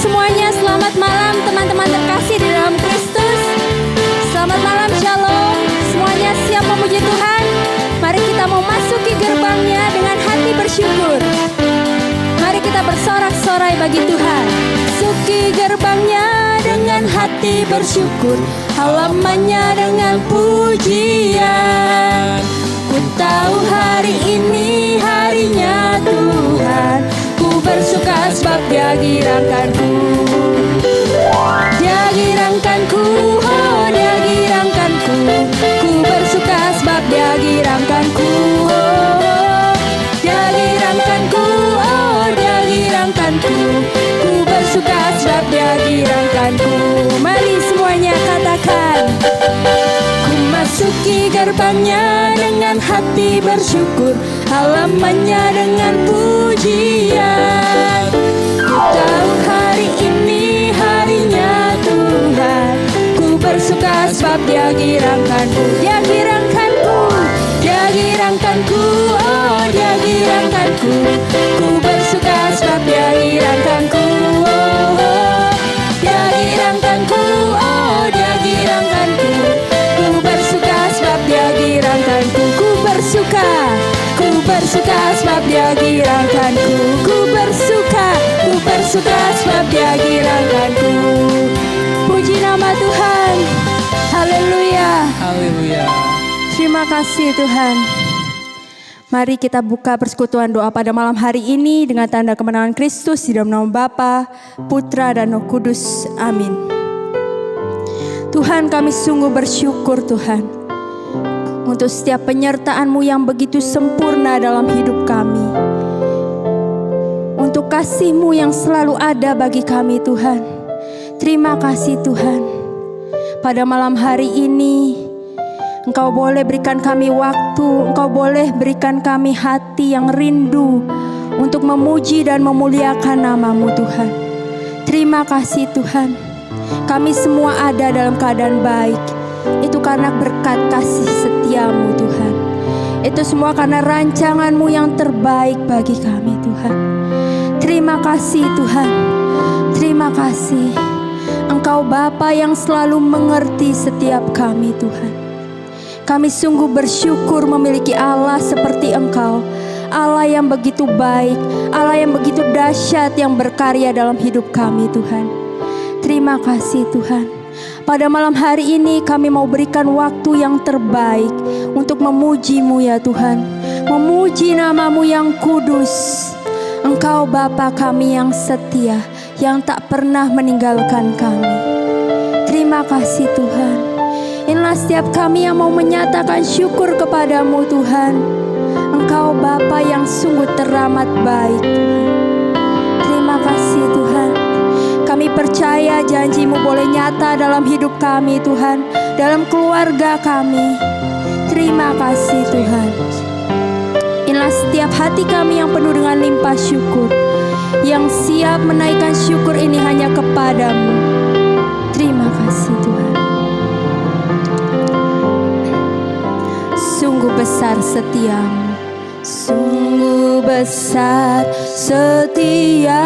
semuanya, selamat malam teman-teman terkasih di dalam Kristus. Selamat malam, shalom. Semuanya siap memuji Tuhan? Mari kita memasuki gerbangnya dengan hati bersyukur. Mari kita bersorak-sorai bagi Tuhan. Masuki gerbangnya dengan hati bersyukur, halamannya dengan pujian. Ku tahu hari ini harinya Tuhan, ku bersuka sebab Dia girangkanku. Dia girangkanku, oh Dia girangkanku. Ku bersuka sebab Dia girangkanku. Oh, Dia girangkanku, oh Dia girangkanku. Ku bersuka sebab Dia girangkanku. Mari semuanya katakan. Masuki gerbangnya dengan hati bersyukur, halamannya dengan pujian. Ku tahu hari ini harinya Tuhan, ku bersuka sebab Dia girangkanku. Dia girangkanku, Dia girangkanku, oh Dia girangkanku. Ku bersuka sebab Dia girangkanku. Oh, Dia girangkanku, oh Dia girangkanku. Dia girangkanku, ku bersuka sebab Dia girangkanku. Ku bersuka sebab Dia girangkanku. Puji nama Tuhan. Haleluya. Haleluya. Terima kasih Tuhan. Mari kita buka persekutuan doa pada malam hari ini dengan tanda kemenangan Kristus di dalam nama Bapa, Putra dan Roh Kudus. Amin. Tuhan, kami sungguh bersyukur Tuhan untuk setiap penyertaan-Mu yang begitu sempurna dalam hidup kami. Untuk kasih-Mu yang selalu ada bagi kami Tuhan. Terima kasih Tuhan. Pada malam hari ini Engkau boleh berikan kami waktu, Engkau boleh berikan kami hati yang rindu untuk memuji dan memuliakan nama-Mu Tuhan. Terima kasih Tuhan. Kami semua ada dalam keadaan baik. Itu karena berkat kasih setia-Mu Tuhan. Itu semua karena rancangan-Mu yang terbaik bagi kami Tuhan. Terima kasih Tuhan. Terima kasih. Engkau Bapa yang selalu mengerti setiap kami Tuhan. Kami sungguh bersyukur memiliki Allah seperti Engkau. Allah yang begitu baik, Allah yang begitu dahsyat yang berkarya dalam hidup kami Tuhan. Terima kasih Tuhan. Pada malam hari ini kami mau berikan waktu yang terbaik untuk memuji-Mu ya Tuhan. Memuji nama-Mu yang kudus. Engkau Bapa kami yang setia, yang tak pernah meninggalkan kami. Terima kasih Tuhan. Inilah setiap kami yang mau menyatakan syukur kepada-Mu Tuhan. Engkau Bapa yang sungguh teramat baik Tuhan. Terima kasih Tuhan. Kami percaya janji-Mu boleh nyata dalam hidup kami Tuhan, dalam keluarga kami. Terima kasih Tuhan. Inilah setiap hati kami yang penuh dengan limpah syukur, yang siap menaikkan syukur ini hanya kepada-Mu. Terima kasih Tuhan. Sungguh besar setia-Mu, sungguh besar setia-Mu.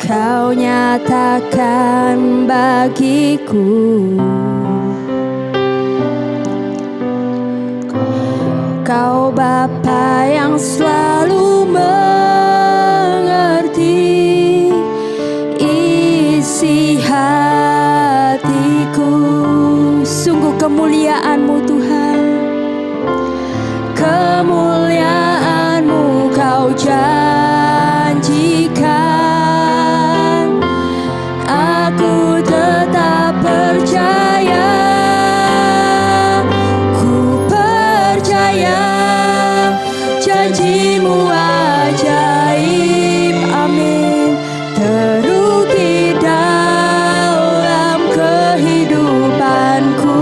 Kau nyatakan bagiku. Kau Bapa yang selalu mengerti isi hatiku. Sungguh kemuliaan-Mu Tuhan. Kemuliaan-Mu Kau janjikan. Aku tetap percaya, ku percaya janji-Mu ajaib, amin. Terukir dalam kehidupanku.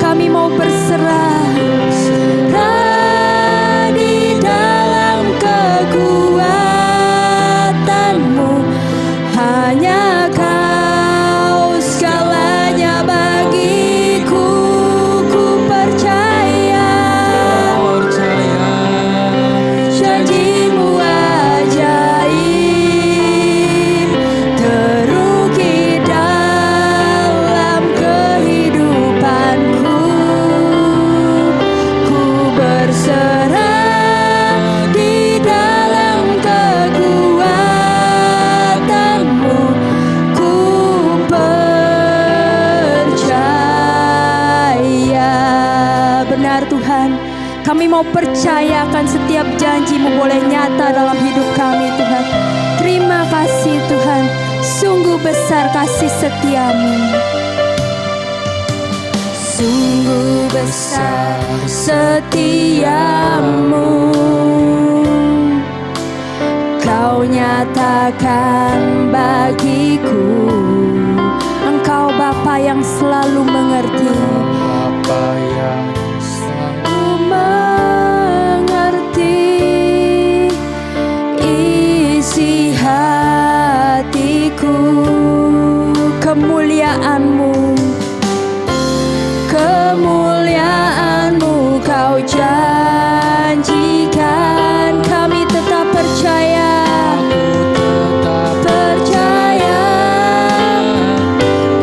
Kami mau berserah di dalam Kami mau percayakan setiap janji-Mu boleh nyata dalam hidup kami Tuhan. Terima kasih Tuhan, sungguh besar kasih setia-Mu. Sungguh besar setia-Mu, Kau nyatakan bagiku. Engkau Bapa yang selalu mengerti, Bapa yang selalu mengerti isi hatiku. Kemuliaan-Mu, kemuliaan-Mu Kau janjikan. Kami tetap percaya, percaya,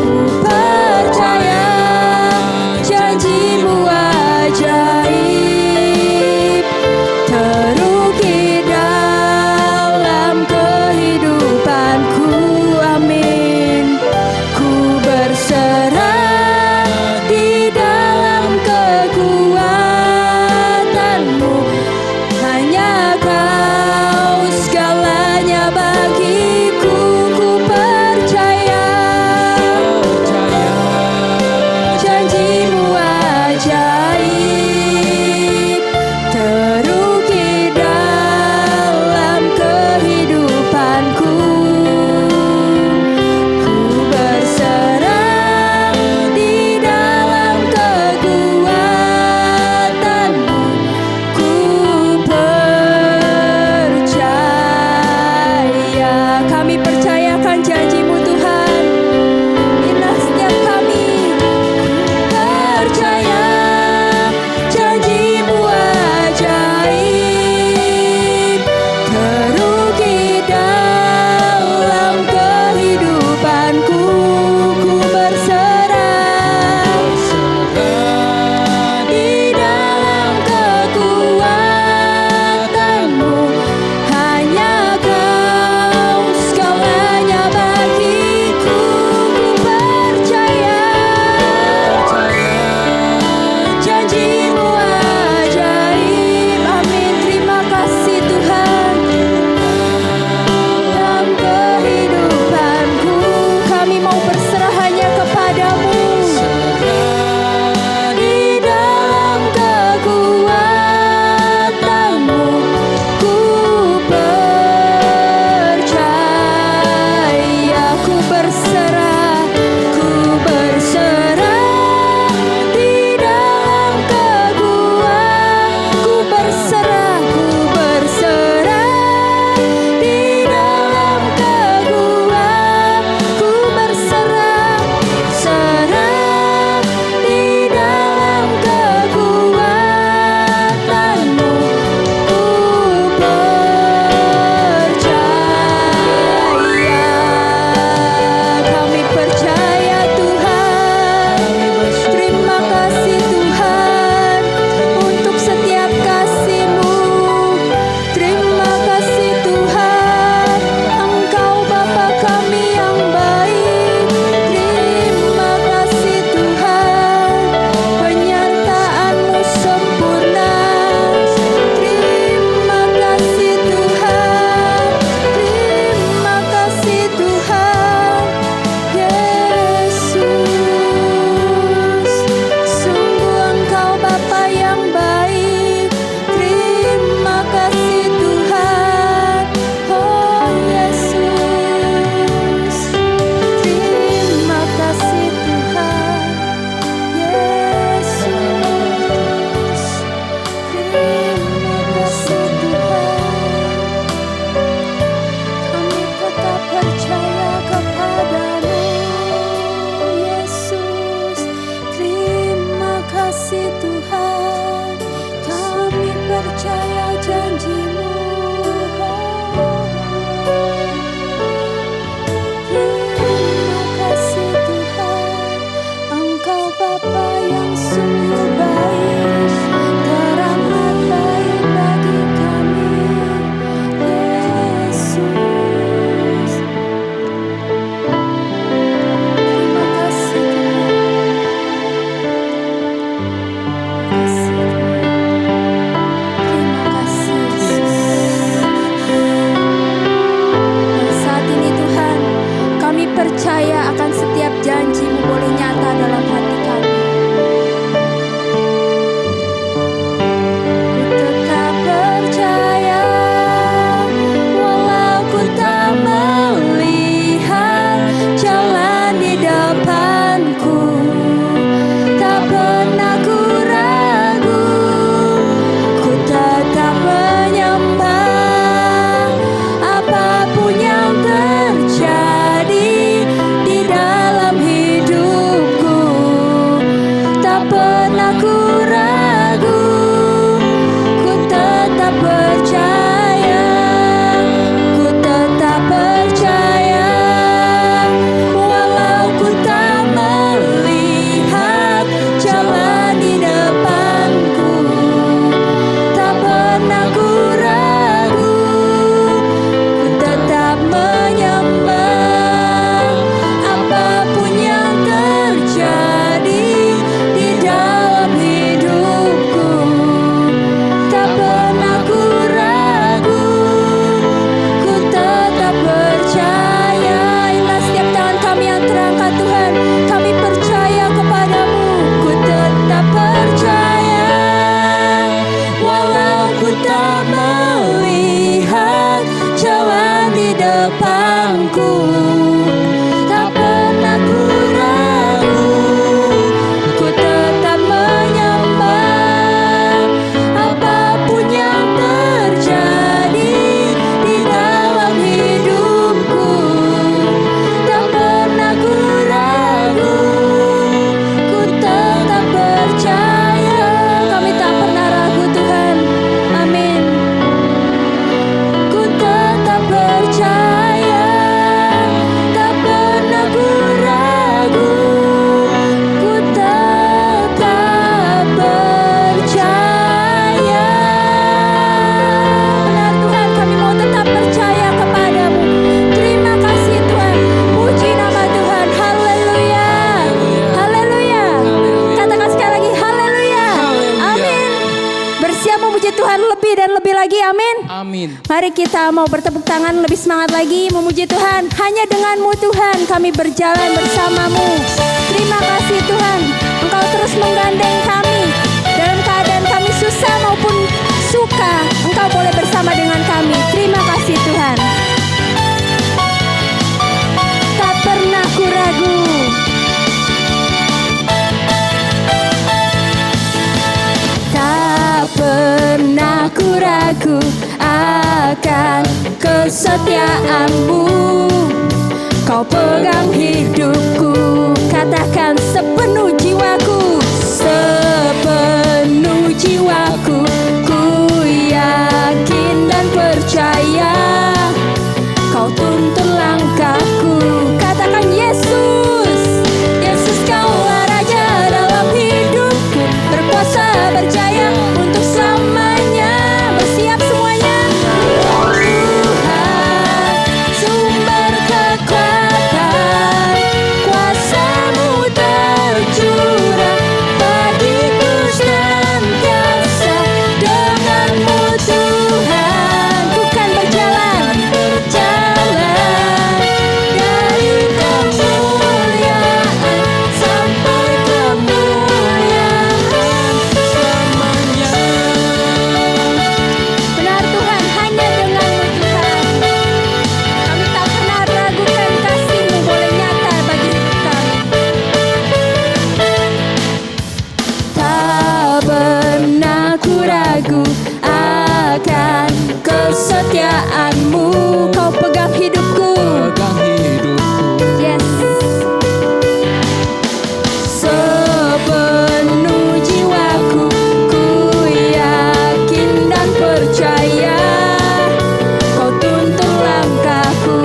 ku percaya janji-Mu ajaib, terukir dalam kehidupanku. Amin. Ku berserah di dalam kekuatan-Mu, hanya Kau segalanya bagiku. Ku percaya janji-Mu ajaib, terukir dalam kehidupanku. Ku berserah di dalam kekuatan-Mu, ku percaya. Kami percayakan janji-Mu Tuhan. Inilah setiap kami. Percaya janji-Mu ajaib, terukir dalam kehidupanku. Ku berserah di dalam kekuatan-Mu, hanya Kau segalanya bagiku. Ku percaya janji-Mu ajaib. Amin. Terima kasih Tuhan. Dalam kehidupanku kami mau berserah hanya kepadamu. Di dalam kekuatan-Mu, ku percaya. Ku berserah, ku berserah di dalam kekuatan. Ku berserah, ku berserah di dalam kekuatan. Ku berserah, serah di dalam kekuatan-Mu. Ku percaya. Kami percaya Tuhan. Terima kasih Tuhan untuk setiap kasih-Mu. Terima kasih Tuhan, Engkau Bapa kami yang baik. Terima kasih Tuhan, penyertaan-Mu sempurna. Terima kasih Tuhan, terima kasih Tuhan. Yesus, sungguh Engkau Bapa yang baik. Terima kasih Tuhan. Oh Yesus, terima kasih Tuhan. Yesus, terima kasih Tuhan. Kami tetap percaya kepadamu Yesus. Terima kasih Tuhan. Kami percaya janji-Mu. Terima kasih Tuhan. Engkau Bapa yang sungguh baik, teramat baik bagi kami. Yesus, terima kasih Tuhan. Terima kasih Tuhan. amin. Amin. Mari kita mau bertepuk tangan lebih semangat lagi memuji Tuhan. Hanya denganmu Tuhan kami berjalan bersamamu. Terima kasih Tuhan, Engkau terus menggandeng kami. Dalam keadaan kami susah maupun suka, Engkau boleh bersama dengan kami. Terima kasih Tuhan. Tak pernah ku ragu. Tak pernah ku ragu akan kesetiaanmu. Kau pegang hidupku, katakan sepenuh jiwaku, sepenuh jiwaku. Ku yakin dan percaya Kau tuntun langkahku. Katakan Yesus, Yesus Kaulah Raja dalam hidupku, berkuasa berjaya untuk selamanya. Bersiap semuanya. Tuhan, sumber kekuatan, kuasa-Mu tercurah bagiku senantiasa. Dengan-Mu Tuhan, ku kan berjalan dari kemuliaan sampai kemuliaan selamanya. Benar Tuhan, hanya dengan-Mu Tuhan kami tak pernah ragukan kasih-Mu boleh nyata bagi hidup kami. Tak pernah ku ragu akan kesetiaan-Mu. Kau pegang hidupku. Pegang hidupku. Yes. Sepenuh jiwaku, ku yakin dan percaya Kau tuntun langkahku.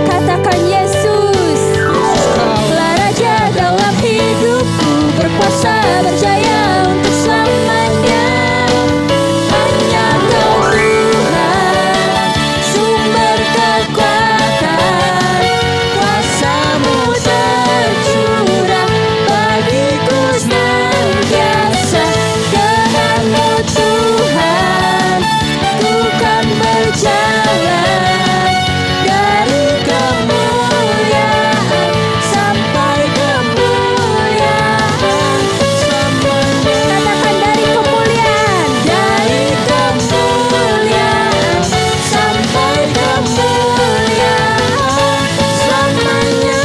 Katakan Yesus, Kaulah Raja dalam hidupku, berkuasa berjaya untuk selamanya. Hanya Kau Tuhan, sumber kekuatan, kuasa-Mu tercurah bagiku senantiasa. Dengan-Mu Tuhan, ku kan berjalan dari kemuliaan sampai kemuliaan selamanya. Katakan dari kemuliaan sampai kemuliaan selamanya.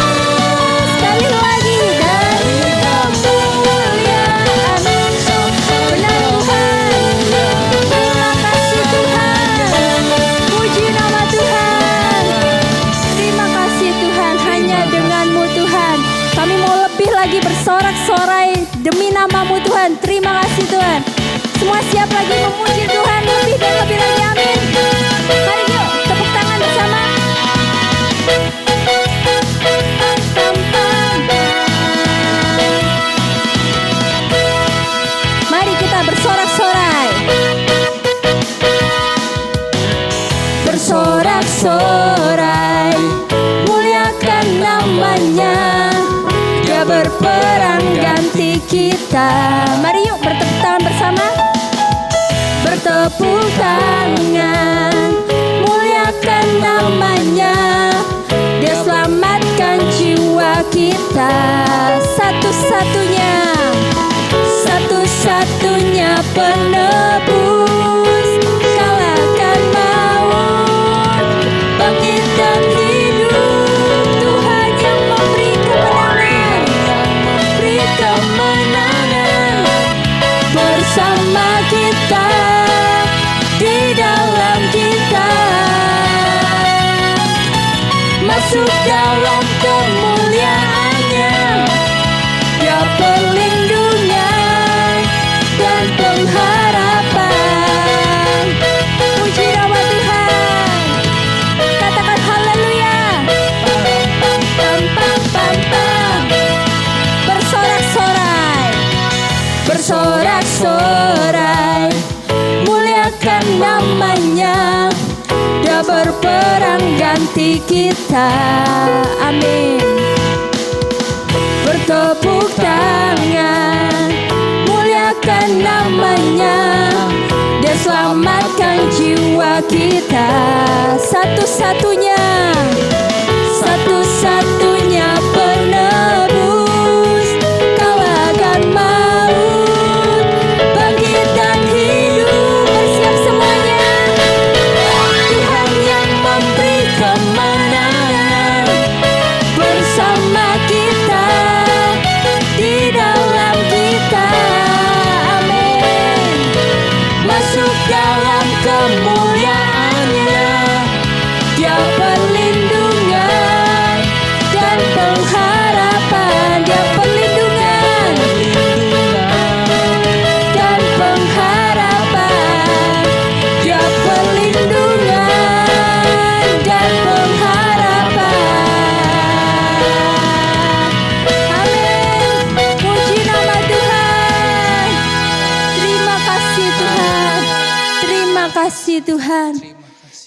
Sekali lagi, dari kemuliaan sampai benar Tuhan. Terima kasih Tuhan. Puji nama Tuhan. Terima kasih Tuhan, hanya dengan-Mu Tuhan kami mau lebih lagi bersorak-sorai demi nama-Mu Tuhan. Terima kasih Tuhan. Semua siap lagi memuji Tuhan lebih dan lebih lagi. Amin. Mari yuk tepuk tangan bersama. Pam, pam, pam. Mari kita bersorak-sorai. Bersorak-sorai, muliakan namanya. Dia berperang ganti kita. Mari yuk bertepuk tangan bersama. Bertepuk tangan, muliakan namanya. Dia selamatkan jiwa kita. Satu-satunya, satu-satunya penebus. Kalahkan maut, bangkitkan hidup. Tuhan yang memberi kemenangan, beri kemenangan bersama kita, di dalam kita. Masuk dalam kemuliaan-Nya, Dia perlindungan dan pengharapan. Puji nama Tuhan. Katakan haleluya. Pam, pam, pam, pam, pam. Bersorak-sorai, bersorak-sorai, muliakan namanya. Dia berperang ganti kita. Amin. Bertepuk tangan, muliakan namanya. Dia selamatkan jiwa bersama kita. Satu-satunya penebus, kalahkan maut, bangkit dan hidup. Bersiap semuanya. Tuhan yang memberi kemenangan bersama kita, di dalam kita. Amin. Masuk dalam kemuliaan-Nya, Dia perlindungan dan pengharapan. Dia perlindungan dan pengharapan. Dia perlindungan dan pengharapan. Amin. Puji nama Tuhan. Terima kasih Tuhan. Terima kasih Tuhan.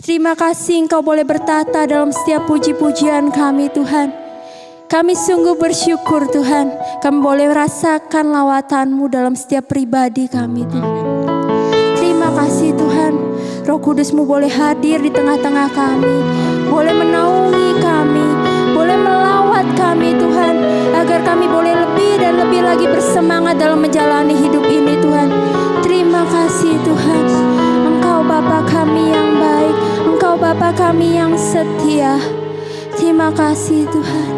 Terima kasih Engkau boleh bertata dalam setiap puji-pujian kami Tuhan. Kami sungguh bersyukur Tuhan. Kami boleh rasakan lawatan-Mu dalam setiap pribadi kami Tuhan. Terima kasih Tuhan. Roh Kudus-Mu boleh hadir di tengah-tengah kami. Boleh menaungi kami. Boleh melawat kami Tuhan. Agar kami boleh lebih dan lebih lagi bersemangat dalam menjalani hidup ini Tuhan. Terima kasih Tuhan. Engkau Bapa kami yang baik. Engkau Bapa kami yang setia. Terima kasih Tuhan.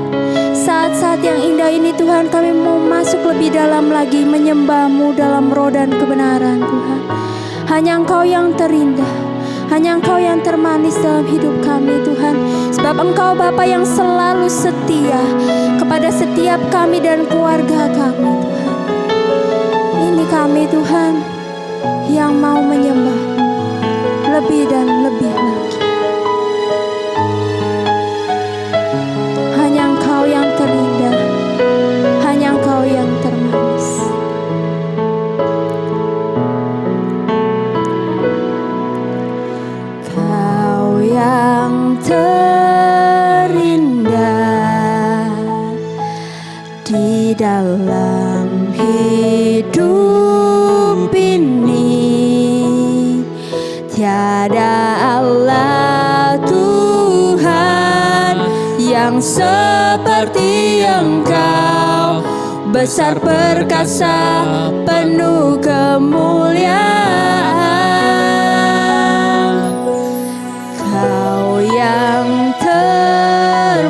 Saat-saat yang indah ini Tuhan, kami mau masuk lebih dalam lagi menyembah-Mu dalam roh dan kebenaran Tuhan. Hanya Engkau yang terindah, hanya Engkau yang termanis dalam hidup kami Tuhan. Sebab Engkau Bapa yang selalu setia kepada setiap kami dan keluarga kami Tuhan. Ini kami Tuhan yang mau menyembah lebih dan lebih lagi. Hanya Engkau yang terindah, hanya Engkau yang termanis. Kau yang terindah di dalam hidup ini, tiada Allah Tuhan yang seperti Engkau, besar perkasa penuh kemuliaan. Kau yang termanis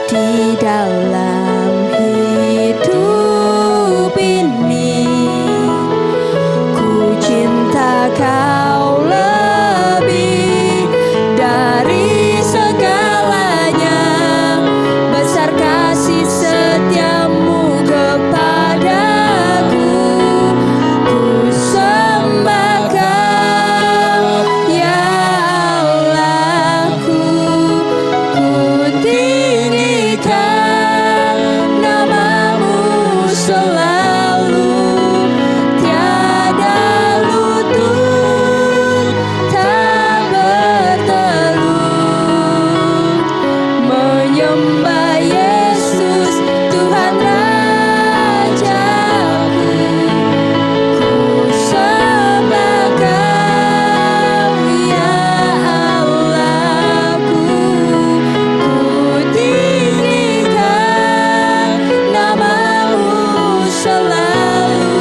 di dalam hidup ini, ku cinta Kau lebih dari segalanya. Besar kasih setiamu kepadaku, ku sembah Kau ya Allahku. Ku tinggikan nama-Mu selalu, tiada lutut tak bertelut. Menyembah Yesus Tuhan Rajaku, ku sembah Kau ya Allahku. Ku tinggikan nama-Mu selalu,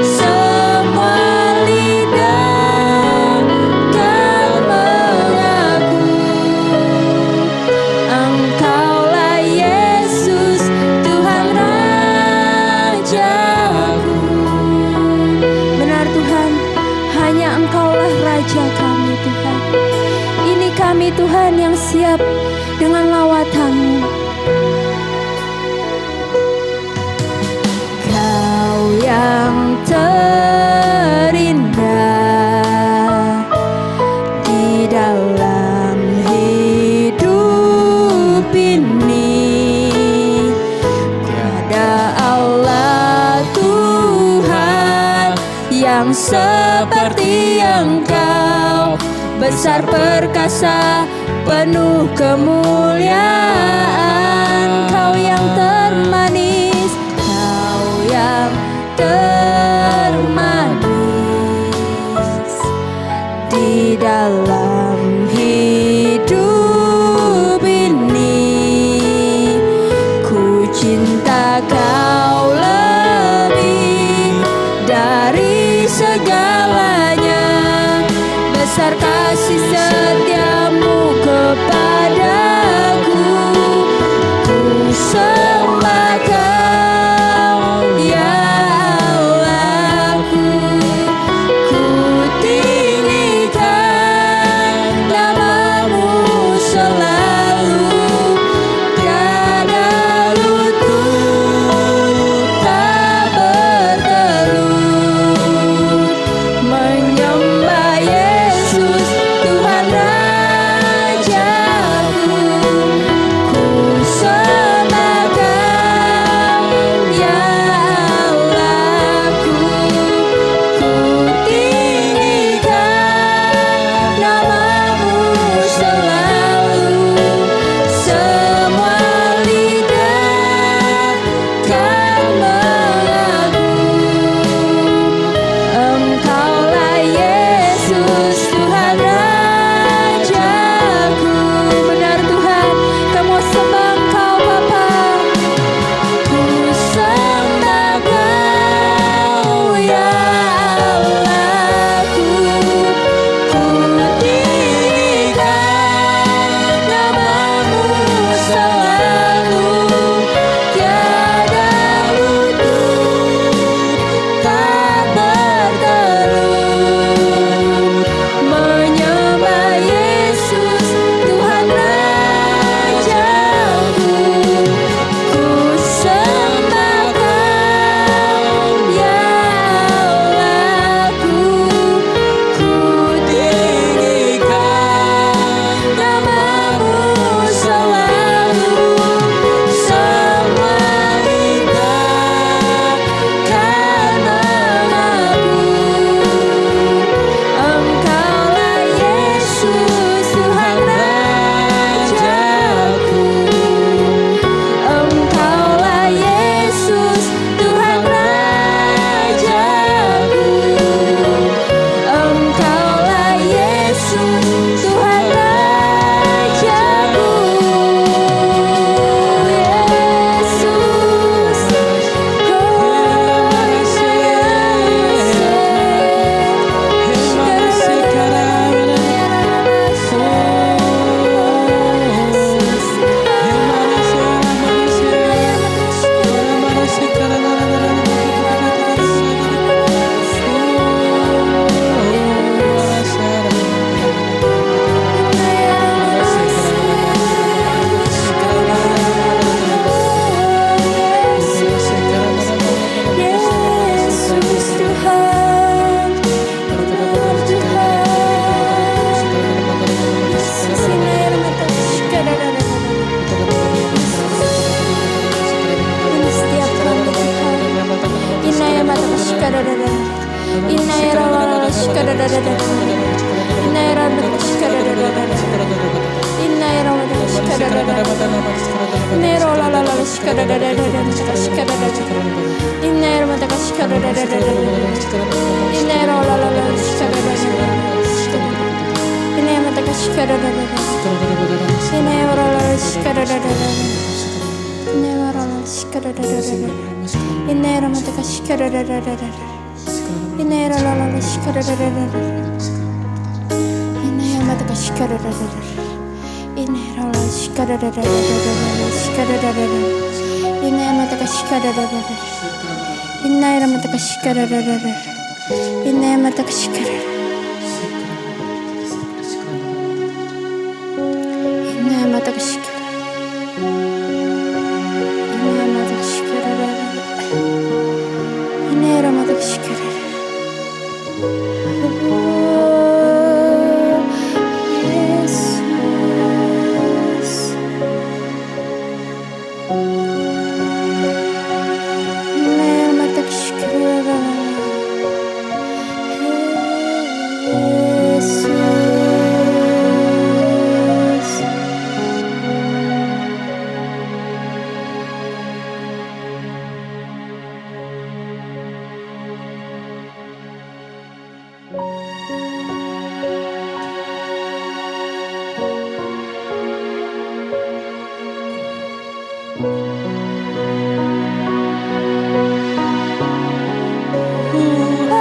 semua lidah kan mengaku, Engkaulah Yesus Tuhan Rajaku. Benar Tuhan, hanya Engkaulah Raja kami Tuhan. Ini kami Tuhan yang siap dengan lawatan-Mu. Kau yang terindah di dalam hidup ini, tiada Allah Tuhan yang seperti Engkau, besar perkasa penuh kemuliaan. Kau yang termanis, Kau yang termanis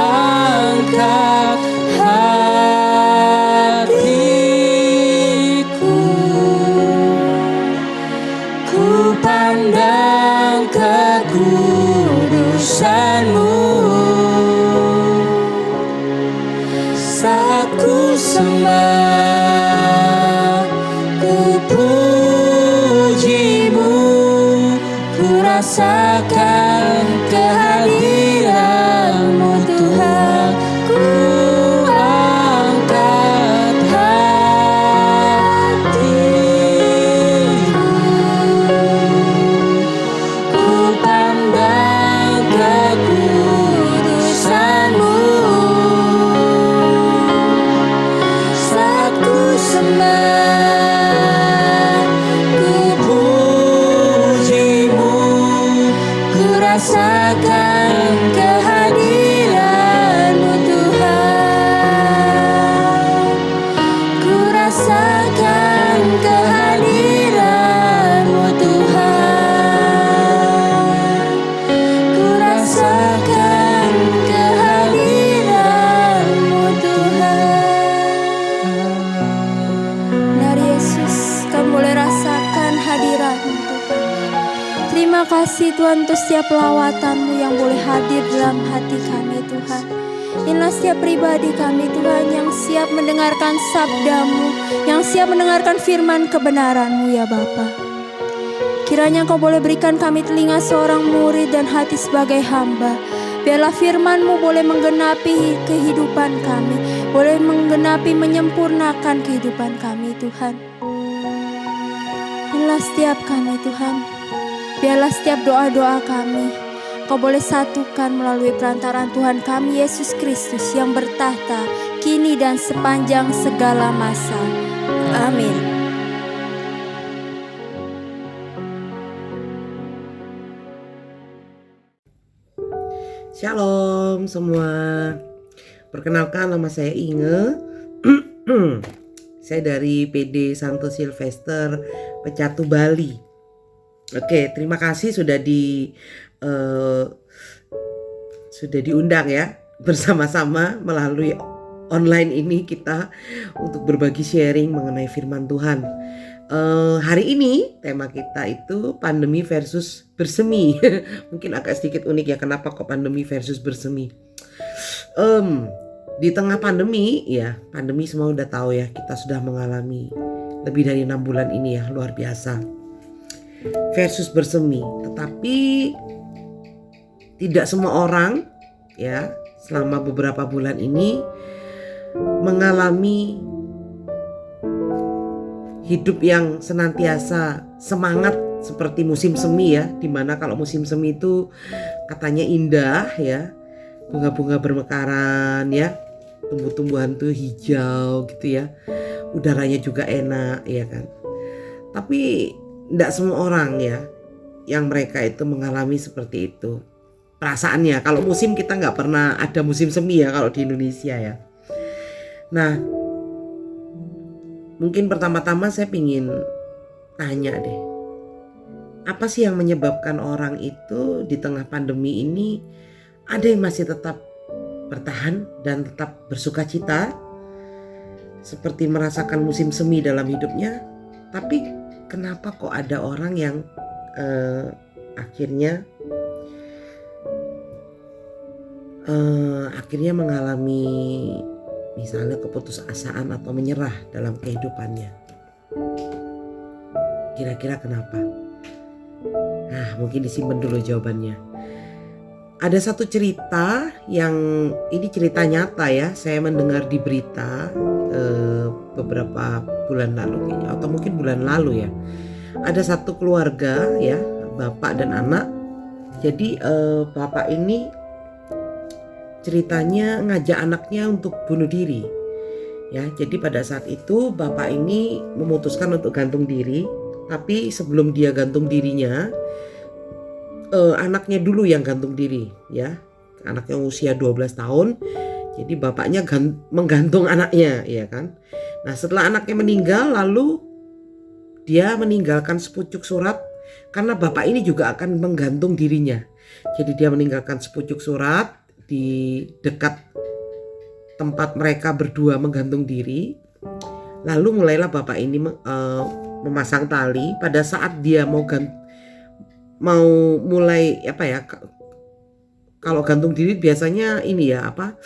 Angkat hatiku, ku pandang kekudusan-Mu, saat ku sembah, ku puji-Mu, ku rasakan kehadiran-Mu Tuhan. Ku angkat hatiku, ku pandang kekudusan-Mu, saat ku sembah, ku puji-Mu, ku rasakan kehadiran-Mu Tuhan. Ku rasakan kehadiran-Mu Tuhan. Ku rasakan kehadiran-Mu Tuhan. Dari Yesus, kamu boleh rasakan hadirat-Mu Tuhan. Terima kasih Tuhan untuk setiap lawatan-Mu yang boleh hadir dalam hati kami Tuhan. Inilah setiap pribadi kami Tuhan yang siap mendengarkan sabda-Mu, yang siap mendengarkan firman kebenaran-Mu ya Bapa. Kiranya Engkau boleh berikan kami telinga seorang murid dan hati sebagai hamba. Biarlah firman-Mu boleh menggenapi kehidupan kami, boleh menggenapi, menyempurnakan kehidupan kami Tuhan. Inilah setiap kami Tuhan. Biarlah setiap doa-doa kami Kau boleh satukan melalui perantaraan Tuhan kami Yesus Kristus yang bertahta kini dan sepanjang segala masa. Amin. Shalom semua. Perkenalkan, nama saya Inge. Saya dari PD Santo Silvester Pecatu Bali. Oke, terima kasih sudah diundang ya, bersama-sama melalui online ini kita untuk berbagi sharing mengenai firman Tuhan. Hari ini tema kita itu pandemi versus bersemi. Mungkin agak sedikit unik ya, kenapa kok pandemi versus bersemi. Di tengah pandemi ya, pandemi semua udah tahu ya, kita sudah mengalami lebih dari 6 bulan ini ya, luar biasa. Versus bersemi, tetapi tidak semua orang ya selama beberapa bulan ini mengalami hidup yang senantiasa semangat seperti musim semi ya, dimana kalau musim semi itu katanya indah ya, bunga-bunga bermekaran ya, tumbuh-tumbuhan tuh hijau gitu ya, udaranya juga enak ya kan. Tapi tidak semua orang ya yang mereka itu mengalami seperti itu perasaannya. Kalau musim kita nggak pernah ada musim semi ya kalau di Indonesia ya. Nah, mungkin pertama-tama saya pingin tanya deh, apa sih yang menyebabkan orang itu di tengah pandemi ini ada yang masih tetap bertahan dan tetap bersuka cita seperti merasakan musim semi dalam hidupnya, tapi kenapa kok ada orang yang akhirnya mengalami misalnya keputusasaan atau menyerah dalam kehidupannya? Kira-kira kenapa? Nah, mungkin disimpan dulu jawabannya. Ada satu cerita yang ini cerita nyata ya, saya mendengar di berita beberapa bulan lalu kayaknya, atau mungkin bulan lalu ya. Ada satu keluarga ya, bapak dan anak. Jadi bapak ini ceritanya ngajak anaknya untuk bunuh diri. Ya, jadi pada saat itu bapak ini memutuskan untuk gantung diri, tapi sebelum dia gantung dirinya, anaknya dulu yang gantung diri ya. Anaknya usia 12 tahun. Jadi bapaknya menggantung anaknya ya kan. Nah, setelah anaknya meninggal, lalu dia meninggalkan sepucuk surat karena bapak ini juga akan menggantung dirinya. Jadi dia meninggalkan sepucuk surat di dekat tempat mereka berdua menggantung diri. Lalu mulailah bapak ini memasang tali. Pada saat dia mau mulai apa ya, kalau gantung diri biasanya ini ya apa,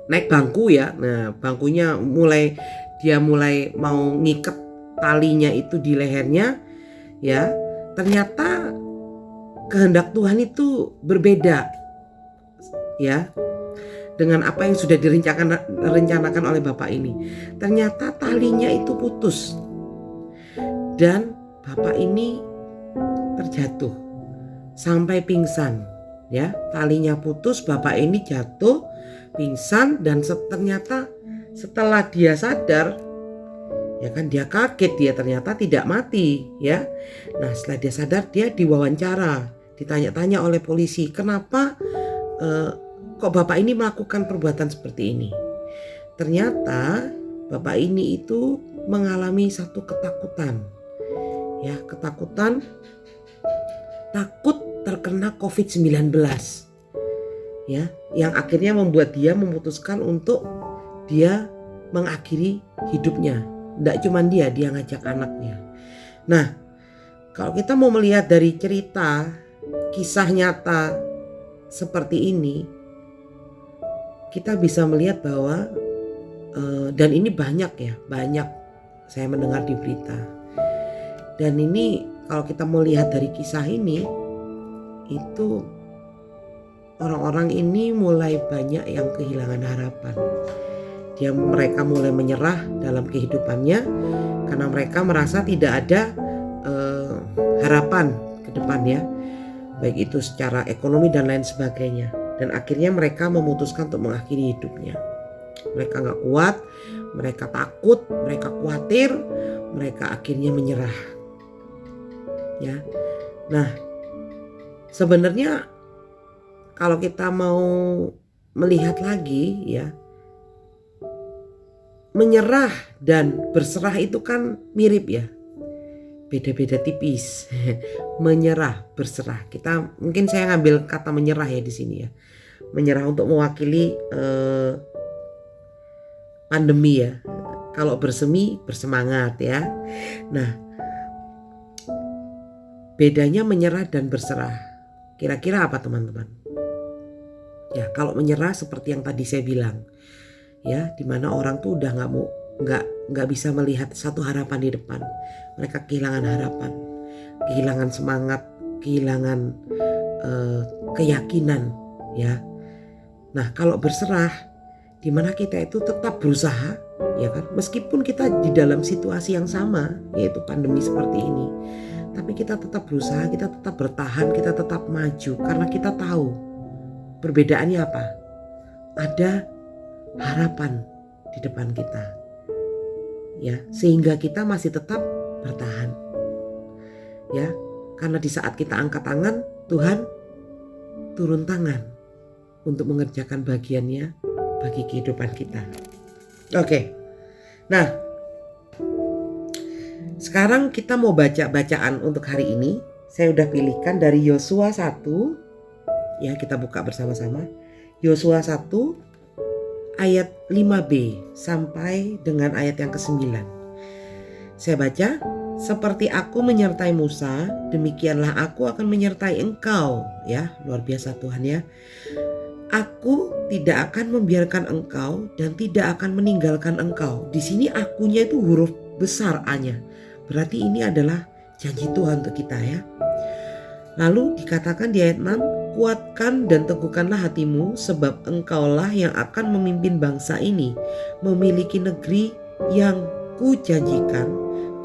naik bangku ya. Nah, bangkunya dia mulai mau ngikat talinya itu di lehernya ya. Ternyata kehendak Tuhan itu berbeda ya dengan apa yang sudah direncanakan oleh bapak ini. Ternyata talinya itu putus dan bapak ini terjatuh sampai pingsan ya. Talinya putus, bapak ini jatuh pingsan, dan ternyata setelah dia sadar ya kan, dia kaget, dia ternyata tidak mati ya. Nah, setelah dia sadar, dia diwawancara, ditanya-tanya oleh polisi, kenapa kok bapak ini melakukan perbuatan seperti ini. Ternyata bapak ini itu mengalami satu ketakutan ya, ketakutan takut terkena COVID-19 ya, yang akhirnya membuat dia memutuskan untuk dia mengakhiri hidupnya. Tidak cuma dia ngajak anaknya. Nah, kalau kita mau melihat dari cerita kisah nyata seperti ini, kita bisa melihat bahwa dan ini banyak saya mendengar di berita. Dan ini kalau kita melihat dari kisah ini, itu orang-orang ini mulai banyak yang kehilangan harapan. Mereka mulai menyerah dalam kehidupannya karena mereka merasa tidak ada harapan ke depannya, baik itu secara ekonomi dan lain sebagainya. Dan akhirnya mereka memutuskan untuk mengakhiri hidupnya. Mereka gak kuat, mereka takut, mereka khawatir, mereka akhirnya menyerah ya. Nah, sebenarnya kalau kita mau melihat lagi ya, menyerah dan berserah itu kan mirip ya, beda-beda tipis. Menyerah, berserah. Mungkin saya ngambil kata menyerah ya di sini ya. Menyerah untuk mewakili pandemi ya. Kalau bersemi, bersemangat ya. Nah, bedanya menyerah dan berserah. Kira-kira apa teman-teman? Ya, kalau menyerah seperti yang tadi saya bilang. Ya, dimana orang tuh udah nggak bisa melihat satu harapan di depan. Mereka kehilangan harapan, kehilangan semangat, kehilangan keyakinan ya. Nah, kalau berserah, dimana kita itu tetap berusaha ya kan, meskipun kita di dalam situasi yang sama, yaitu pandemi seperti ini, tapi kita tetap berusaha, kita tetap bertahan, kita tetap maju karena kita tahu Perbedaannya apa? Ada harapan di depan kita. Ya, sehingga kita masih tetap bertahan. Ya, karena di saat kita angkat tangan, Tuhan turun tangan untuk mengerjakan bagiannya bagi kehidupan kita. Oke. Nah, sekarang kita mau baca bacaan untuk hari ini. Saya udah pilihkan dari Yosua 1. Ya, kita buka bersama-sama. Yosua 1 ayat 5b sampai dengan ayat yang ke-9. Saya baca, seperti aku menyertai Musa, demikianlah aku akan menyertai engkau. Ya, luar biasa Tuhan ya. Aku tidak akan membiarkan engkau dan tidak akan meninggalkan engkau. Di sini akunya itu huruf besar A-nya. Berarti ini adalah janji Tuhan untuk kita ya. Lalu dikatakan di ayat 6, kuatkan dan teguhkanlah hatimu sebab engkaulah yang akan memimpin bangsa ini memiliki negeri yang kujanjikan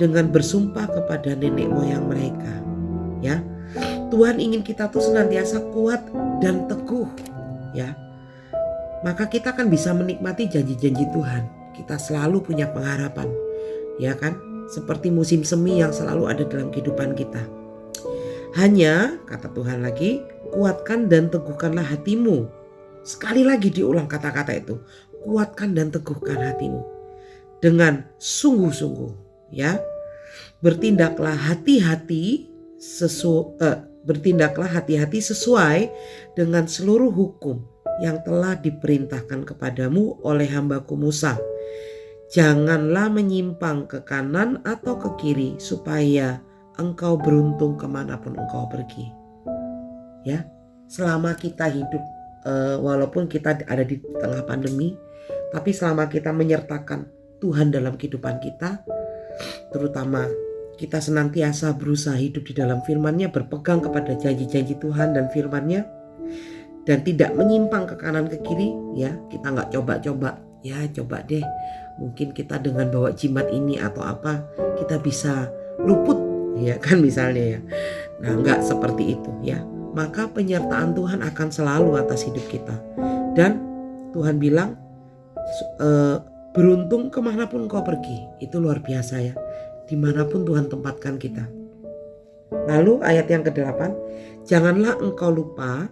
dengan bersumpah kepada nenek moyang mereka. Ya, Tuhan ingin kita tuh senantiasa kuat dan teguh. Ya, maka kita akan bisa menikmati janji-janji Tuhan. Kita selalu punya pengharapan, ya kan? Seperti musim semi yang selalu ada dalam kehidupan kita. Hanya, kata Tuhan lagi, kuatkan dan teguhkanlah hatimu. Sekali lagi diulang kata-kata itu, kuatkan dan teguhkan hatimu dengan sungguh-sungguh, ya. Bertindaklah hati-hati sesuai dengan seluruh hukum yang telah diperintahkan kepadamu oleh hambaku Musa. Janganlah menyimpang ke kanan atau ke kiri supaya engkau beruntung kemanapun engkau pergi. Ya, selama kita hidup, walaupun kita ada di tengah pandemi, tapi selama kita menyertakan Tuhan dalam kehidupan kita, terutama kita senantiasa berusaha hidup di dalam firman-Nya, berpegang kepada janji-janji Tuhan dan firman-Nya, dan tidak menyimpang ke kanan ke kiri, ya, kita nggak coba-coba, ya coba deh, mungkin kita dengan bawa jimat ini atau apa, kita bisa luput, ya kan misalnya ya. Nah, nggak seperti itu ya. Maka penyertaan Tuhan akan selalu atas hidup kita. Dan Tuhan bilang, beruntung kemanapun kau pergi. Itu luar biasa ya. Dimanapun Tuhan tempatkan kita. Lalu ayat yang ke-8, janganlah engkau lupa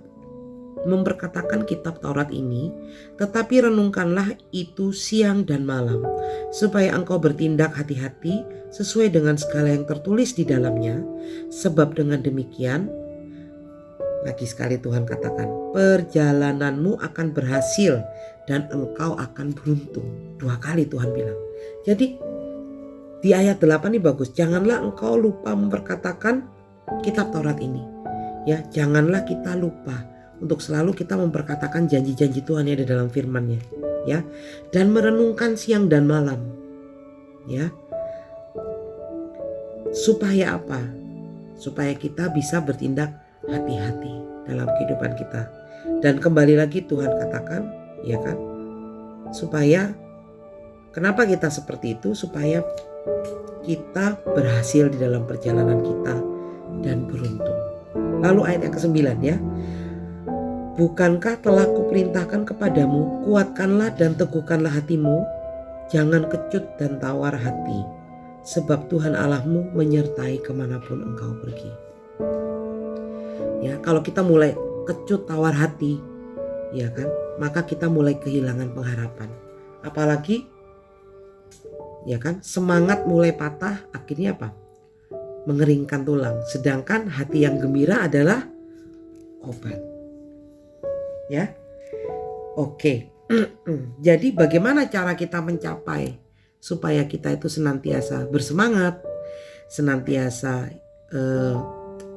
memperkatakan kitab Taurat ini, tetapi renungkanlah itu siang dan malam, supaya engkau bertindak hati-hati sesuai dengan segala yang tertulis di dalamnya. Sebab dengan demikian, lagi sekali Tuhan katakan, perjalananmu akan berhasil dan engkau akan beruntung. 2 kali Tuhan bilang. Jadi di ayat 8 ini bagus. Janganlah engkau lupa memperkatakan kitab Taurat ini. Ya, janganlah kita lupa untuk selalu kita memperkatakan janji-janji Tuhan yang ada dalam firman-Nya, ya. Dan merenungkan siang dan malam. Ya. Supaya apa? Supaya kita bisa bertindak hati-hati dalam kehidupan kita. Dan kembali lagi Tuhan katakan, ya kan? Supaya kenapa kita seperti itu? Supaya kita berhasil di dalam perjalanan kita dan beruntung. Lalu ayat yang ke-9 ya. Bukankah telah kuperintahkan kepadamu, kuatkanlah dan teguhkanlah hatimu, jangan kecut dan tawar hati, sebab Tuhan Allahmu menyertai kemanapun engkau pergi. Ya, kalau kita mulai kecut tawar hati, ya kan, maka kita mulai kehilangan pengharapan. Apalagi, ya kan, semangat mulai patah, akhirnya apa? Mengeringkan tulang. Sedangkan hati yang gembira adalah obat. Ya, oke. Jadi bagaimana cara kita mencapai supaya kita itu senantiasa bersemangat, senantiasa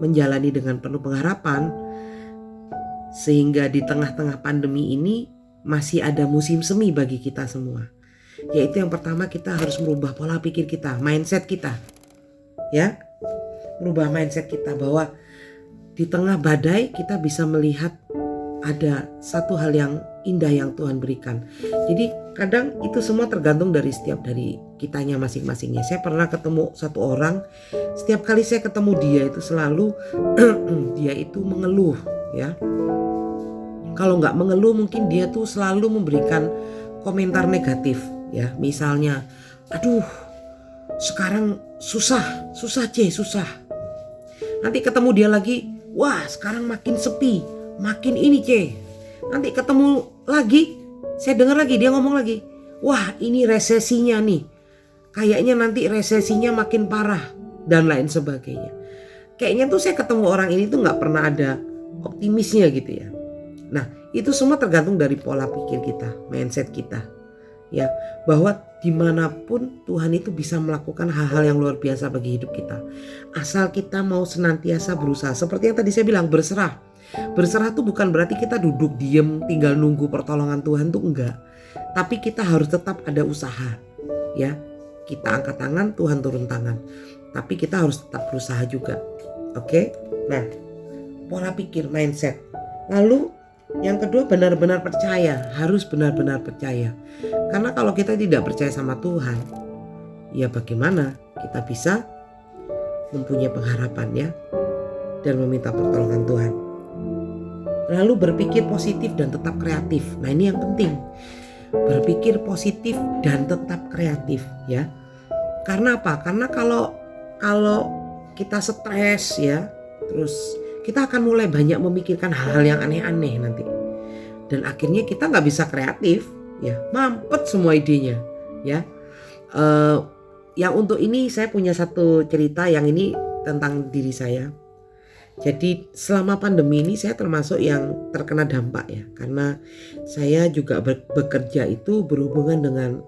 menjalani dengan penuh pengharapan, sehingga di tengah-tengah pandemi ini masih ada musim semi bagi kita semua. Yaitu yang pertama, kita harus merubah pola pikir kita, mindset kita. Ya, merubah mindset kita bahwa di tengah badai kita bisa melihat ada satu hal yang indah yang Tuhan berikan. Jadi kadang itu semua tergantung dari kitanya masing-masingnya. Saya pernah ketemu satu orang, setiap kali saya ketemu dia itu selalu dia itu mengeluh, ya. Kalau nggak mengeluh mungkin dia tuh selalu memberikan komentar negatif ya. Misalnya, aduh sekarang susah susah. Nanti ketemu dia lagi, wah sekarang makin sepi, makin ini Nanti ketemu lagi, saya dengar lagi dia ngomong lagi, wah ini resesinya nih, kayaknya nanti resesinya makin parah dan lain sebagainya. Kayaknya tuh saya ketemu orang ini tuh nggak pernah ada optimisnya gitu ya. Nah itu semua tergantung dari pola pikir kita, mindset kita ya, bahwa dimanapun Tuhan itu bisa melakukan hal-hal yang luar biasa bagi hidup kita, asal kita mau senantiasa berusaha. Seperti yang tadi saya bilang, berserah tuh bukan berarti kita duduk diem tinggal nunggu pertolongan Tuhan, tuh enggak, tapi kita harus tetap ada usaha ya. Kita angkat tangan, Tuhan turun tangan, tapi kita harus tetap berusaha juga. Oke? Nah, pola pikir, mindset. Lalu yang kedua, benar-benar percaya. Harus benar-benar percaya. Karena kalau kita tidak percaya sama Tuhan, ya bagaimana kita bisa mempunyai pengharapan ya, dan meminta pertolongan Tuhan. Lalu berpikir positif dan tetap kreatif. Nah ini yang penting, berpikir positif dan tetap kreatif ya. Karena apa? Karena kalau kita stres ya, terus kita akan mulai banyak memikirkan hal-hal yang aneh-aneh nanti. Dan akhirnya kita gak bisa kreatif ya, mampet semua idenya ya. Yang untuk ini saya punya satu cerita yang ini tentang diri saya. Jadi selama pandemi ini saya termasuk yang terkena dampak ya. Karena saya juga bekerja itu berhubungan dengan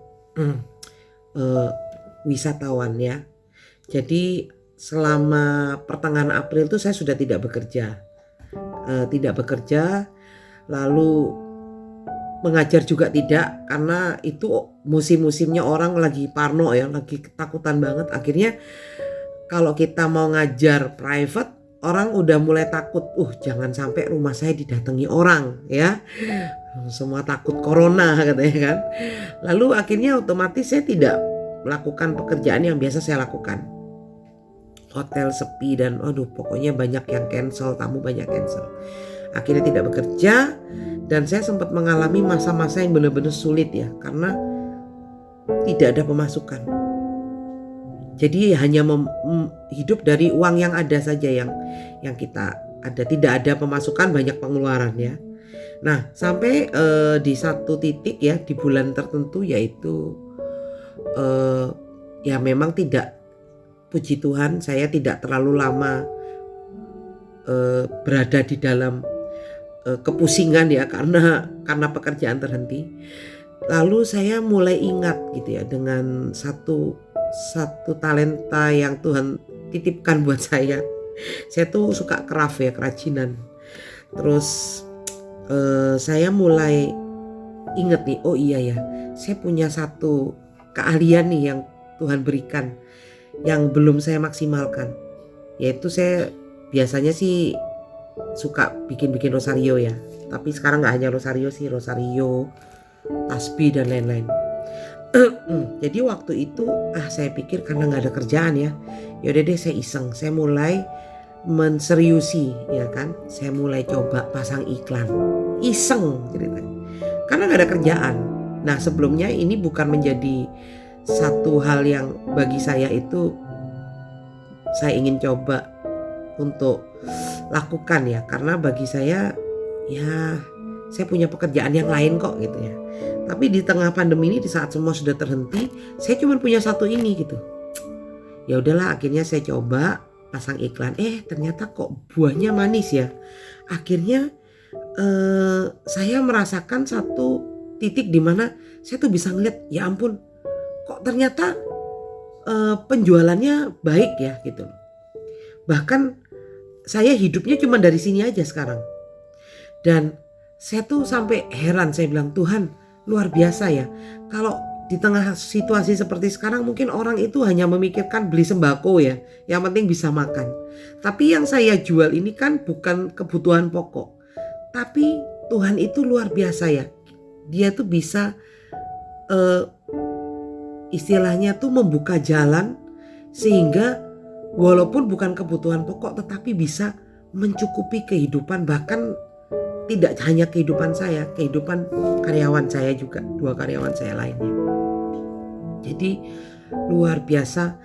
wisatawan ya. Jadi selama pertengahan April itu saya sudah tidak bekerja, lalu mengajar juga tidak, karena itu musim-musimnya orang lagi parno ya, lagi ketakutan banget. Akhirnya kalau kita mau ngajar private, orang udah mulai takut, jangan sampai rumah saya didatangi orang ya, semua takut corona katanya kan. Lalu akhirnya otomatis saya tidak melakukan pekerjaan yang biasa saya lakukan. Hotel sepi dan pokoknya banyak yang cancel, tamu banyak cancel. Akhirnya tidak bekerja dan saya sempat mengalami masa-masa yang benar-benar sulit ya, karena tidak ada pemasukan. Jadi hanya hidup dari uang yang ada saja yang kita ada, tidak ada pemasukan, banyak pengeluaran ya. Nah sampai di satu titik ya, di bulan tertentu, yaitu ya memang tidak, puji Tuhan saya tidak terlalu lama berada di dalam kepusingan ya, karena pekerjaan terhenti. Lalu saya mulai ingat gitu ya, dengan satu talenta yang Tuhan titipkan buat saya. Saya tuh suka craft ya, kerajinan. Terus saya mulai ingat nih, oh iya ya, saya punya satu keahlian nih yang Tuhan berikan, yang belum saya maksimalkan. Yaitu saya biasanya sih suka bikin rosario ya. Tapi sekarang gak hanya rosario sih, rosario, tasbih dan lain-lain. Jadi waktu itu saya pikir karena gak ada kerjaan ya, yaudah deh saya iseng, saya mulai menseriusi ya kan. Saya mulai coba pasang iklan, iseng ceritanya, karena gak ada kerjaan. Nah sebelumnya ini bukan menjadi satu hal yang bagi saya itu saya ingin coba untuk lakukan ya, karena bagi saya ya saya punya pekerjaan yang lain kok gitu ya. Tapi di tengah pandemi ini, di saat semua sudah terhenti, saya cuma punya satu ini gitu. Ya udahlah, akhirnya saya coba pasang iklan. Ternyata kok buahnya manis ya. Akhirnya saya merasakan satu titik di mana saya tuh bisa ngeliat, ya ampun, kok ternyata penjualannya baik ya gitu. Bahkan saya hidupnya cuma dari sini aja sekarang. Dan saya tuh sampai heran, saya bilang, Tuhan luar biasa ya. Kalau di tengah situasi seperti sekarang mungkin orang itu hanya memikirkan beli sembako ya, yang penting bisa makan. Tapi yang saya jual ini kan bukan kebutuhan pokok, tapi Tuhan itu luar biasa ya. Dia tuh bisa istilahnya tuh membuka jalan, sehingga walaupun bukan kebutuhan pokok tetapi bisa mencukupi kehidupan, bahkan tidak hanya kehidupan saya, kehidupan karyawan saya juga, 2 karyawan saya lainnya. Jadi luar biasa,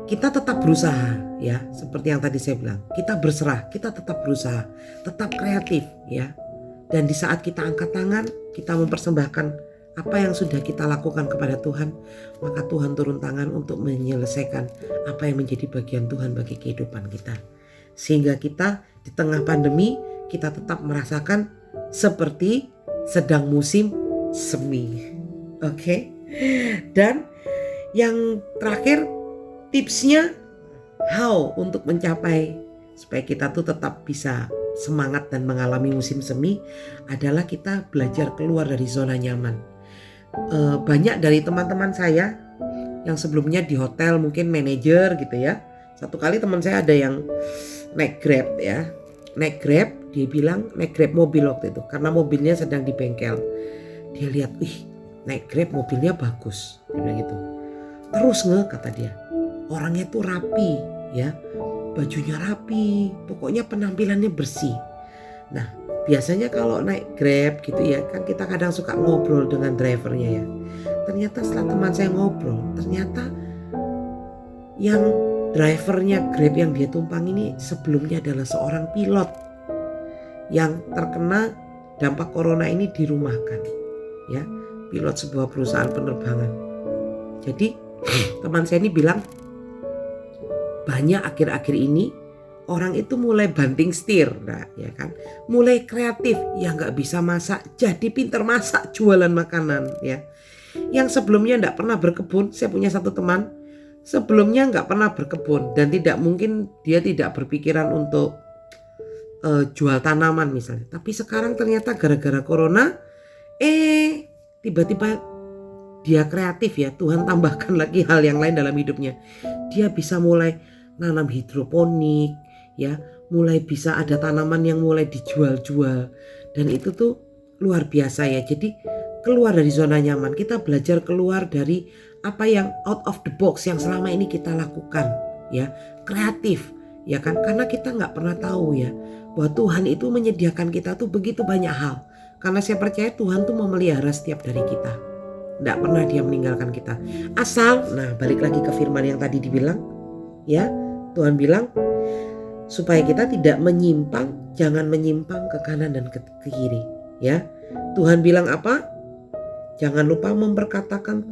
kita tetap berusaha ya, seperti yang tadi saya bilang, kita berserah, kita tetap berusaha, tetap kreatif ya. Dan di saat kita angkat tangan, kita mempersembahkan apa yang sudah kita lakukan kepada Tuhan, maka Tuhan turun tangan untuk menyelesaikan apa yang menjadi bagian Tuhan bagi kehidupan kita. Sehingga kita di tengah pandemi, kita tetap merasakan seperti sedang musim semi. Oke. Dan yang terakhir, tipsnya how untuk mencapai supaya kita tuh tetap bisa semangat dan mengalami musim semi adalah kita belajar keluar dari zona nyaman. Banyak dari teman-teman saya yang sebelumnya di hotel mungkin manajer gitu ya. Satu kali teman saya ada yang naik Grab ya. Naik Grab, dia bilang naik Grab mobil waktu itu karena mobilnya sedang di bengkel. Dia lihat, naik Grab mobilnya bagus, dia bilang gitu. Terus kata dia, orangnya tuh rapi ya, bajunya rapi, pokoknya penampilannya bersih. Nah biasanya kalau naik Grab gitu ya kan kita kadang suka ngobrol dengan drivernya ya. Ternyata setelah teman saya ngobrol, ternyata yang drivernya Grab yang dia tumpang ini sebelumnya adalah seorang pilot yang terkena dampak corona ini dirumahkan ya, pilot sebuah perusahaan penerbangan. Jadi teman saya ini bilang banyak akhir-akhir ini orang itu mulai banting setir, nah, ya kan, mulai kreatif, yang nggak bisa masak jadi pinter masak, jualan makanan ya. Yang sebelumnya nggak pernah berkebun, saya punya satu teman sebelumnya nggak pernah berkebun dan tidak mungkin dia tidak berpikiran untuk jual tanaman misalnya. Tapi sekarang ternyata gara-gara corona, tiba-tiba dia kreatif ya, Tuhan tambahkan lagi hal yang lain dalam hidupnya. Dia bisa mulai nanam hidroponik ya, mulai bisa ada tanaman yang mulai dijual-jual dan itu tuh luar biasa ya. Jadi keluar dari zona nyaman, kita belajar keluar dari apa yang out of the box yang selama ini kita lakukan ya, kreatif ya kan, karena kita nggak pernah tahu ya bahwa Tuhan itu menyediakan kita tuh begitu banyak hal. Karena saya percaya Tuhan tuh memelihara setiap dari kita, nggak pernah dia meninggalkan kita. Asal, nah balik lagi ke firman yang tadi dibilang ya, Tuhan bilang supaya kita tidak menyimpang, jangan menyimpang ke kanan dan ke kiri ya. Tuhan bilang apa? Jangan lupa memperkatakan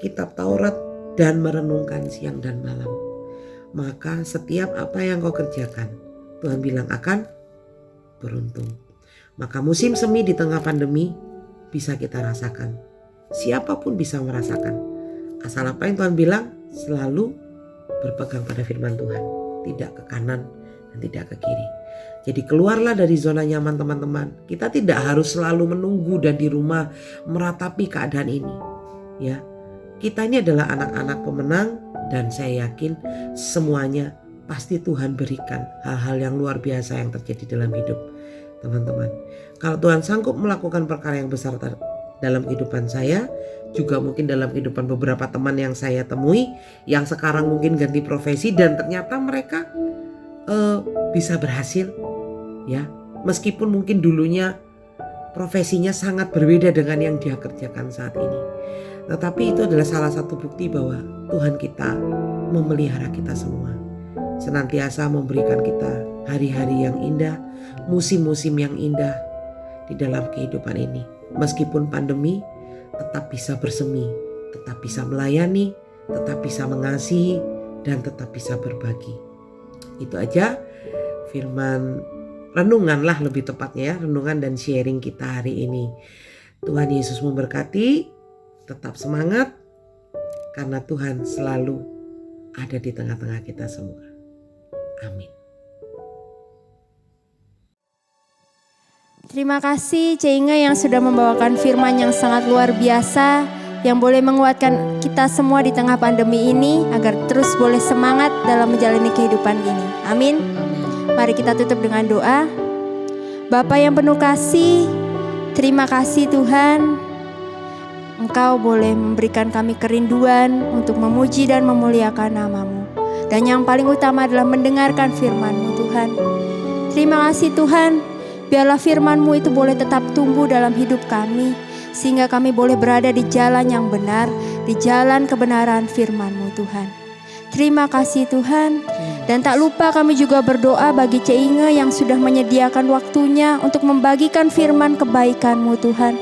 kitab Taurat dan merenungkan siang dan malam. Maka setiap apa yang kau kerjakan, Tuhan bilang akan beruntung. Maka musim semi di tengah pandemi bisa kita rasakan. Siapapun bisa merasakan. Asal apa yang Tuhan bilang, selalu berpegang pada firman Tuhan. Tidak ke kanan dan tidak ke kiri. Jadi keluarlah dari zona nyaman teman-teman. Kita tidak harus selalu menunggu dan di rumah meratapi keadaan ini. Ya, kita ini adalah anak-anak pemenang dan saya yakin semuanya pasti Tuhan berikan hal-hal yang luar biasa yang terjadi dalam hidup teman-teman. Kalau Tuhan sanggup melakukan perkara yang besar dalam kehidupan saya, juga mungkin dalam kehidupan beberapa teman yang saya temui yang sekarang mungkin ganti profesi dan ternyata mereka bisa berhasil ya, meskipun mungkin dulunya profesinya sangat berbeda dengan yang dia kerjakan saat ini. Tetapi itu adalah salah satu bukti bahwa Tuhan kita memelihara kita semua, senantiasa memberikan kita hari-hari yang indah, musim-musim yang indah di dalam kehidupan ini. Meskipun pandemi, tetap bisa bersemi, tetap bisa melayani, tetap bisa mengasihi, dan tetap bisa berbagi. Itu aja firman renungan lah lebih tepatnya ya, renungan dan sharing kita hari ini. Tuhan Yesus memberkati, tetap semangat karena Tuhan selalu ada di tengah-tengah kita semua. Amin. Terima kasih Ceinge yang sudah membawakan firman yang sangat luar biasa, yang boleh menguatkan kita semua di tengah pandemi ini agar terus boleh semangat dalam menjalani kehidupan ini. Amin. Mari kita tutup dengan doa. Bapa yang penuh kasih, terima kasih Tuhan, Engkau boleh memberikan kami kerinduan untuk memuji dan memuliakan nama-Mu. Dan yang paling utama adalah mendengarkan firman-Mu Tuhan. Terima kasih Tuhan, Biarlah firman-Mu itu boleh tetap tumbuh dalam hidup kami, sehingga kami boleh berada di jalan yang benar, di jalan kebenaran firman-Mu Tuhan. Terima kasih Tuhan. Dan tak lupa kami juga berdoa bagi Cik Inge yang sudah menyediakan waktunya untuk membagikan firman kebaikan-Mu Tuhan.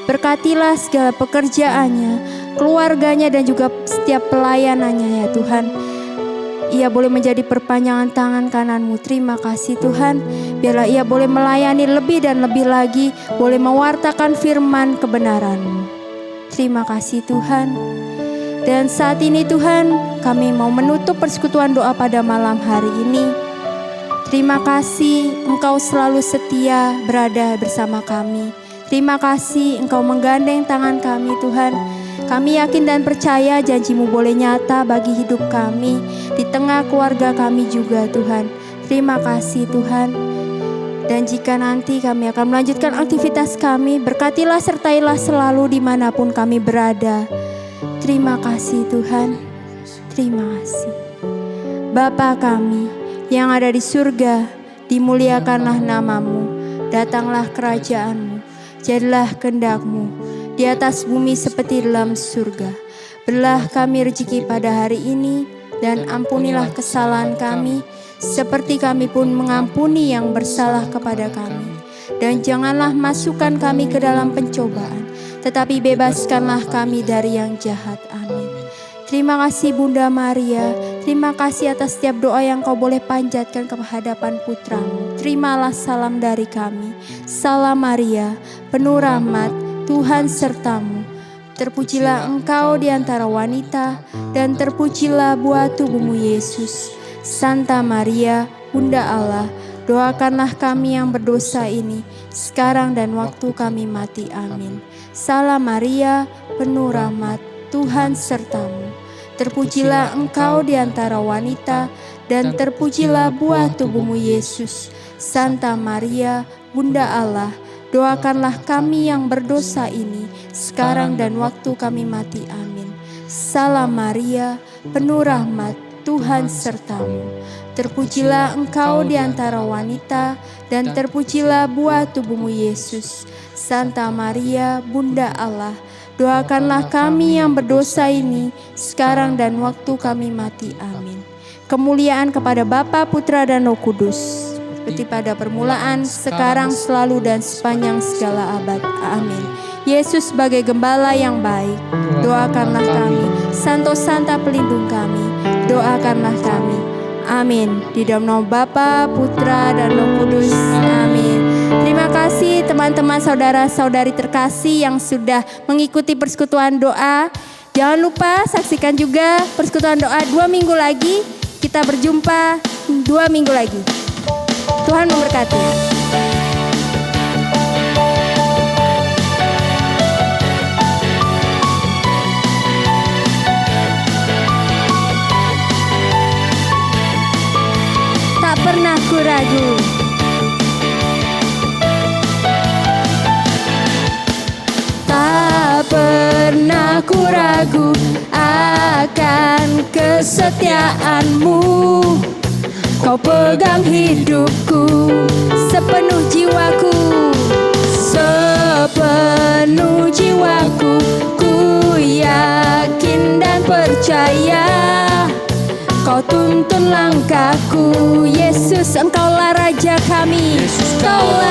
Berkatilah segala pekerjaannya, keluarganya dan juga setiap pelayanannya ya Tuhan. Ia boleh menjadi perpanjangan tangan kanan-Mu. Terima kasih Tuhan. Biarlah ia boleh melayani lebih dan lebih lagi, boleh mewartakan firman kebenaran-Mu. Terima kasih Tuhan. Dan saat ini Tuhan, kami mau menutup persekutuan doa pada malam hari ini. Terima kasih Engkau selalu setia berada bersama kami. Terima kasih Engkau menggandeng tangan kami Tuhan. Kami yakin dan percaya janji-Mu boleh nyata bagi hidup kami, di tengah keluarga kami juga Tuhan. Terima kasih Tuhan. Dan jika nanti kami akan melanjutkan aktivitas kami, berkatilah sertailah selalu dimanapun kami berada. Terima kasih Tuhan. Terima kasih. Bapa kami yang ada di surga, dimuliakanlah nama-Mu. Datanglah kerajaan-Mu. Jadilah kehendak-Mu di atas bumi seperti dalam surga. Berilah kami rezeki pada hari ini, dan ampunilah kesalahan kami, seperti kami pun mengampuni yang bersalah kepada kami. Dan janganlah masukkan kami ke dalam pencobaan, tetapi bebaskanlah kami dari yang jahat. Amin. Terima kasih Bunda Maria. Terima kasih atas setiap doa yang Kau boleh panjatkan ke hadapan putra-Mu. Terimalah salam dari kami. Salam Maria, penuh rahmat, Tuhan serta-Mu. Terpujilah Engkau di antara wanita, dan terpujilah buah tubuh-Mu Yesus. Santa Maria, Bunda Allah, doakanlah kami yang berdosa ini, sekarang dan waktu kami mati. Amin. Salam Maria, penuh rahmat, Tuhan serta-Mu. Terpujilah Engkau di antara wanita, dan terpujilah buah tubuh-Mu Yesus. Santa Maria, Bunda Allah, doakanlah kami yang berdosa ini, sekarang dan waktu kami mati. Amin. Salam Maria, penuh rahmat, Tuhan serta-Mu. Terpujilah Engkau di antara wanita, dan terpujilah buah tubuh-Mu Yesus. Santa Maria, Bunda Allah, doakanlah kami yang berdosa ini, sekarang dan waktu kami mati. Amin. Kemuliaan kepada Bapa, Putra, dan Roh Kudus, seperti pada permulaan, sekarang, selalu, dan sepanjang segala abad. Amin. Yesus sebagai Gembala yang baik, doakanlah kami. Santo Santa pelindung kami, doakanlah kami. Amin. Di dalam nama Bapa, Putra, dan Roh Kudus. Amin. Terima kasih teman-teman saudara-saudari terkasih yang sudah mengikuti persekutuan doa. Jangan lupa saksikan juga persekutuan doa 2 minggu lagi. Kita berjumpa 2 minggu lagi. Tuhan memberkati. Tak pernah ku ragu. Tak pernah ku ragu akan kesetiaan-Mu. Kau pegang hidupku sepenuh jiwaku, sepenuh jiwaku. Ku yakin dan percaya Kau tuntun langkahku. Yesus, Engkaulah Raja kami. Engkaulah